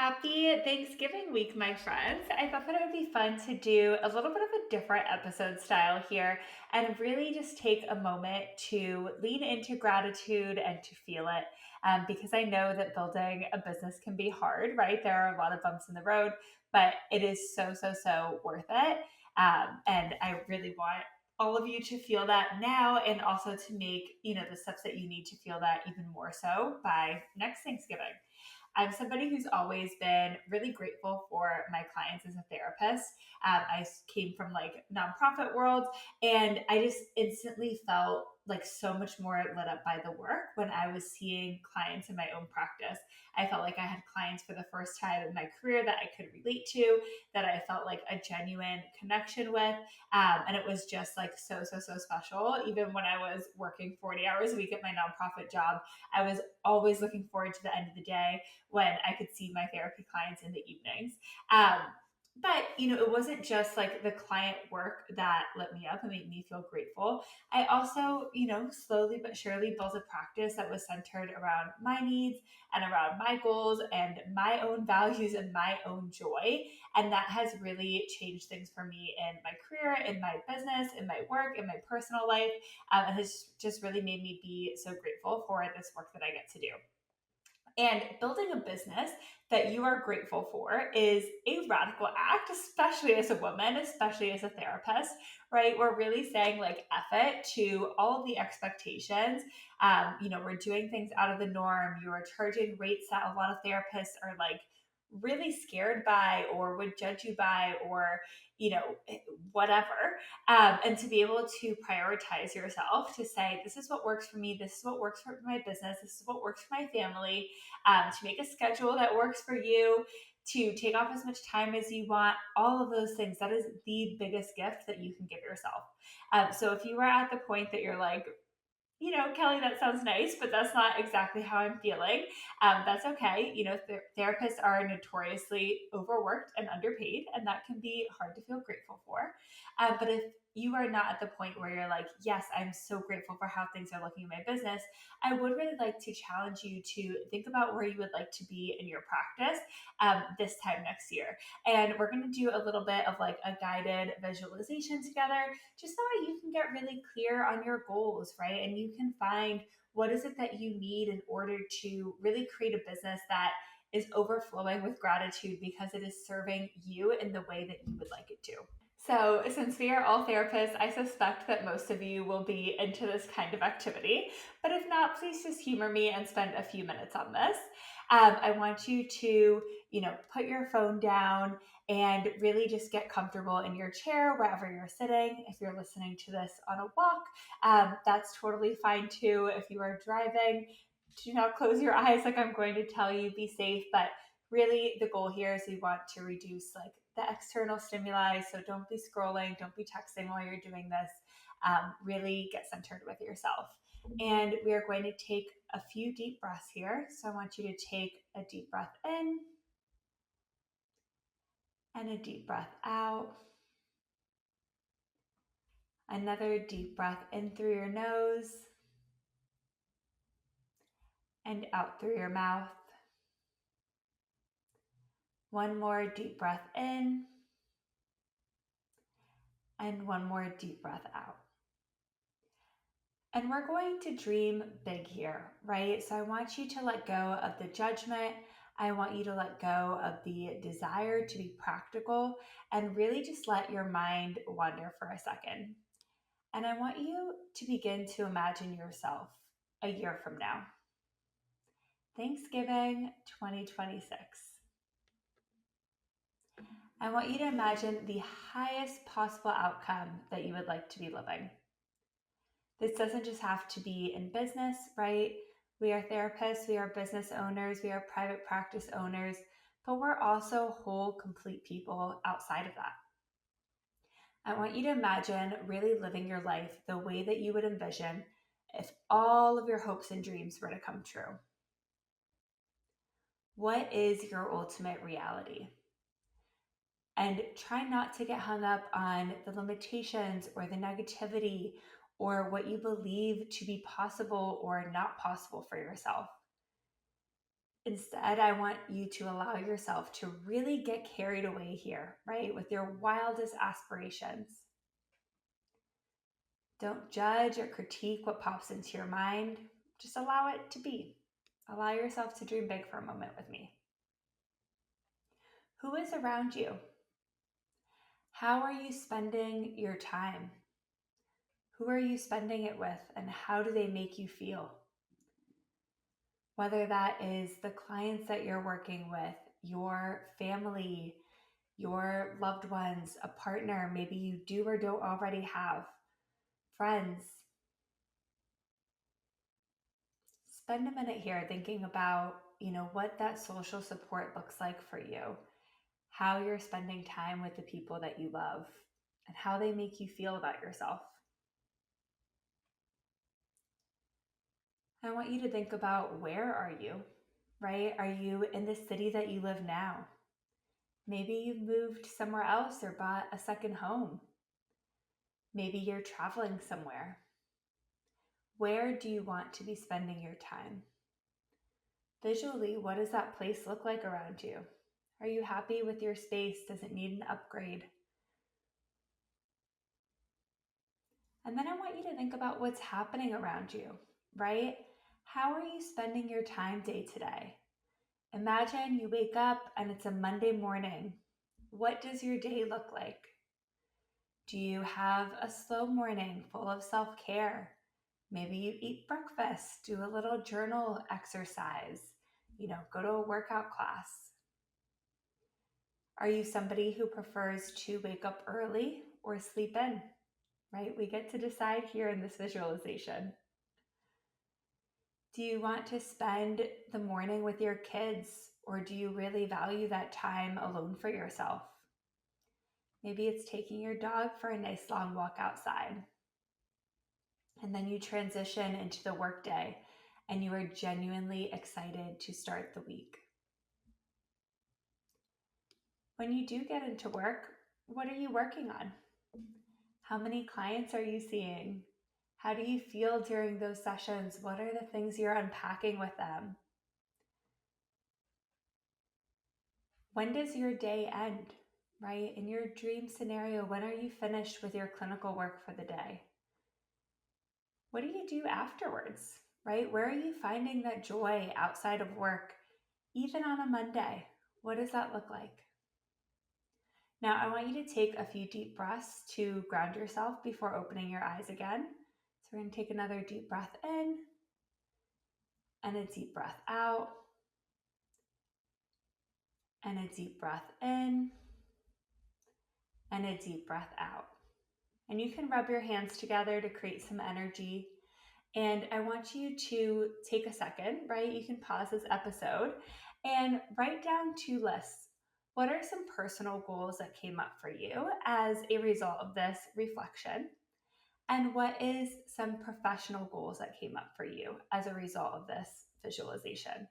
Happy Thanksgiving week, my friends. I thought that it would be fun to do a little bit of a different episode style here and really just take a moment to lean into gratitude and to feel it. Because I know that building a business can be hard, right? There are a lot of bumps in the road, but it is so worth it. And I really want all of you to feel that now and also to make, the steps that you need to feel that even more so by next Thanksgiving. I'm somebody who's always been really grateful for my clients as a therapist. Came from like nonprofit world, and I just instantly felt like so much more lit up by the work when I was seeing clients in my own practice. I felt like I had clients for the first time in my career that I could relate to, that I felt like a genuine connection with. And it was just like so special. Even when I was working 40 hours a week at my nonprofit job, I was always looking forward to the end of the day when I could see my therapy clients in the evenings. Um, but it wasn't just like the client work that lit me up and made me feel grateful. I also, slowly but surely built a practice that was centered around my needs and around my goals and my own values and my own joy. And that has really changed things for me in my career, in my business, in my work, in my personal life. And has just really made me be so grateful for this work that I get to do. And building a business that you are grateful for is a radical act, especially as a woman, especially as a therapist, right? We're really saying like F it to all of the expectations. We're doing things out of the norm. You are charging rates that a lot of therapists are like really scared by or would judge you by or whatever. And to be able to prioritize yourself, to say this is what works for me, this is what works for my business, this is what works for my family, to make a schedule that works for you, to take off as much time as you want, all of those things. That is the biggest gift that you can give yourself. So if you are at the point that you're like, Kelly, that sounds nice, but that's not exactly how I'm feeling. That's okay. Therapists are notoriously overworked and underpaid, and that can be hard to feel grateful for. But if you are not at the point where you're like, yes, I'm so grateful for how things are looking in my business, I would really like to challenge you to think about where you would like to be in your practice this time next year. And we're going to do a little bit of like a guided visualization together just so that you can get really clear on your goals, right? And you can find what is it that you need in order to really create a business that is overflowing with gratitude because it is serving you in the way that you would like it to. So, since we are all therapists, I suspect that most of you will be into this kind of activity. But if not, please just humor me and spend a few minutes on this. I want you to, put your phone down and really just get comfortable in your chair wherever you're sitting. If you're listening to this on a walk, that's totally fine too. If you are driving, do not close your eyes like I'm going to tell you. Be safe, but really the goal here is we want to reduce like the external stimuli. So don't be scrolling, don't be texting while you're doing this. Really get centered with yourself. And we are going to take a few deep breaths here. So I want you to take a deep breath in and a deep breath out. Another deep breath in through your nose and out through your mouth. One more deep breath in and one more deep breath out. And we're going to dream big here, right? So I want you to let go of the judgment. I want you to let go of the desire to be practical and really just let your mind wander for a second. And I want you to begin to imagine yourself a year from now, Thanksgiving 2026. I want you to imagine the highest possible outcome that you would like to be living. This doesn't just have to be in business, right? We are therapists, we are business owners, we are private practice owners, but we're also whole, complete people outside of that. I want you to imagine really living your life the way that you would envision if all of your hopes and dreams were to come true. What is your ultimate reality? And try not to get hung up on the limitations or the negativity or what you believe to be possible or not possible for yourself. Instead, I want you to allow yourself to really get carried away here, right? With your wildest aspirations. Don't judge or critique what pops into your mind. Just allow it to be. Allow yourself to dream big for a moment with me. Who is around you? How are you spending your time? Who are you spending it with, and how do they make you feel? Whether that is the clients that you're working with, your family, your loved ones, a partner, maybe you do or don't already have, friends. Spend a minute here thinking about, what that social support looks like for you, how you're spending time with the people that you love, and how they make you feel about yourself. I want you to think about, where are you, right? Are you in the city that you live now? Maybe you've moved somewhere else or bought a second home. Maybe you're traveling somewhere. Where do you want to be spending your time? Visually, what does that place look like around you? Are you happy with your space? Does it need an upgrade? And then I want you to think about what's happening around you, right? How are you spending your time day to day? Imagine you wake up and it's a Monday morning. What does your day look like? Do you have a slow morning full of self-care? Maybe you eat breakfast, do a little journal exercise, go to a workout class. Are you somebody who prefers to wake up early or sleep in? Right? We get to decide here in this visualization. Do you want to spend the morning with your kids, or do you really value that time alone for yourself? Maybe it's taking your dog for a nice long walk outside. And then you transition into the workday and you are genuinely excited to start the week. When you do get into work, what are you working on? How many clients are you seeing? How do you feel during those sessions? What are the things you're unpacking with them? When does your day end, right? In your dream scenario, when are you finished with your clinical work for the day? What do you do afterwards, right? Where are you finding that joy outside of work, even on a Monday? What does that look like? Now, I want you to take a few deep breaths to ground yourself before opening your eyes again. So we're going to take another deep breath in and a deep breath out and a deep breath in and a deep breath out. And you can rub your hands together to create some energy. And I want you to take a second, right? You can pause this episode and write down 2 lists. What are some personal goals that came up for you as a result of this reflection? And what is some professional goals that came up for you as a result of this visualization?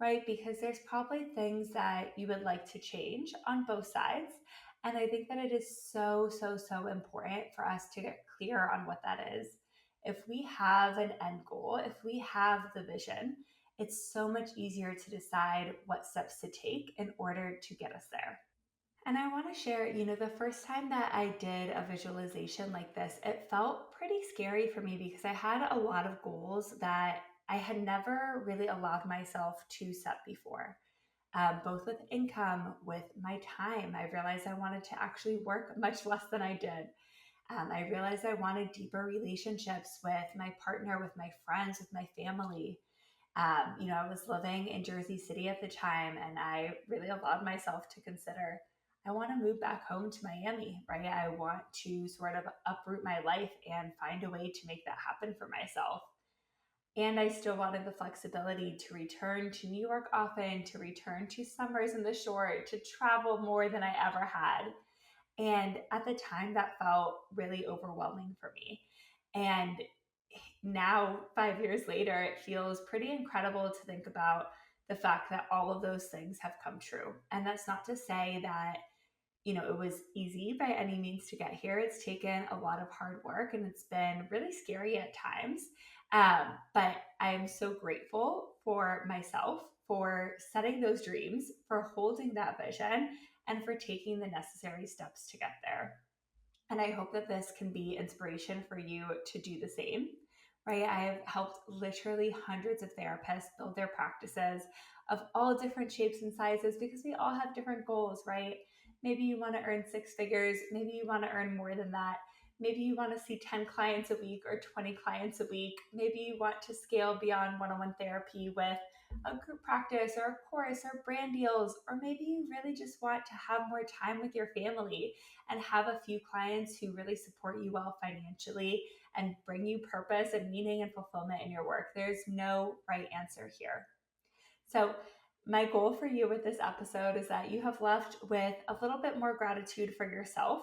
Right? Because there's probably things that you would like to change on both sides. And I think that it is so, so, so important for us to get clear on what that is. If we have an end goal, if we have the vision, it's so much easier to decide what steps to take in order to get us there. And I want to share, the first time that I did a visualization like this, it felt pretty scary for me because I had a lot of goals that I had never really allowed myself to set before, both with income, with my time. I realized I wanted to actually work much less than I did. I realized I wanted deeper relationships with my partner, with my friends, with my family. I was living in Jersey City at the time, and I really allowed myself to consider, I want to move back home to Miami, right? I want to sort of uproot my life and find a way to make that happen for myself. And I still wanted the flexibility to return to New York often, to return to summers in the shore, to travel more than I ever had. And at the time, that felt really overwhelming for me. And now, 5 years later, it feels pretty incredible to think about the fact that all of those things have come true. And that's not to say that, it was easy by any means to get here. It's taken a lot of hard work and it's been really scary at times. But I'm so grateful for myself, for setting those dreams, for holding that vision, and for taking the necessary steps to get there. And I hope that this can be inspiration for you to do the same, right? I have helped literally hundreds of therapists build their practices of all different shapes and sizes because we all have different goals, right? Maybe you want to earn six figures, maybe you want to earn more than that. Maybe you want to see 10 clients a week or 20 clients a week. Maybe you want to scale beyond one on one therapy with a group practice or a course or brand deals. Or maybe you really just want to have more time with your family and have a few clients who really support you well financially and bring you purpose and meaning and fulfillment in your work. There's no right answer here. So, my goal for you with this episode is that you have left with a little bit more gratitude for yourself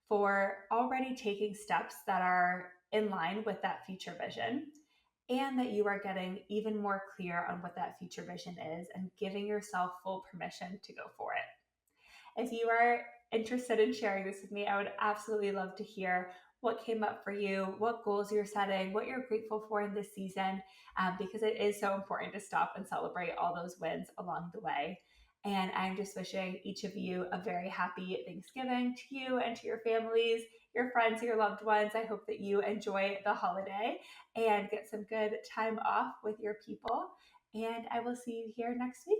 for already taking steps that are in line with that future vision, and that you are getting even more clear on what that future vision is and giving yourself full permission to go for it. If you are interested in sharing this with me, I would absolutely love to hear what came up for you, what goals you're setting, what you're grateful for in this season, because it is so important to stop and celebrate all those wins along the way. And I'm just wishing each of you a very happy Thanksgiving to you and to your families, your friends, your loved ones. I hope that you enjoy the holiday and get some good time off with your people. And I will see you here next week.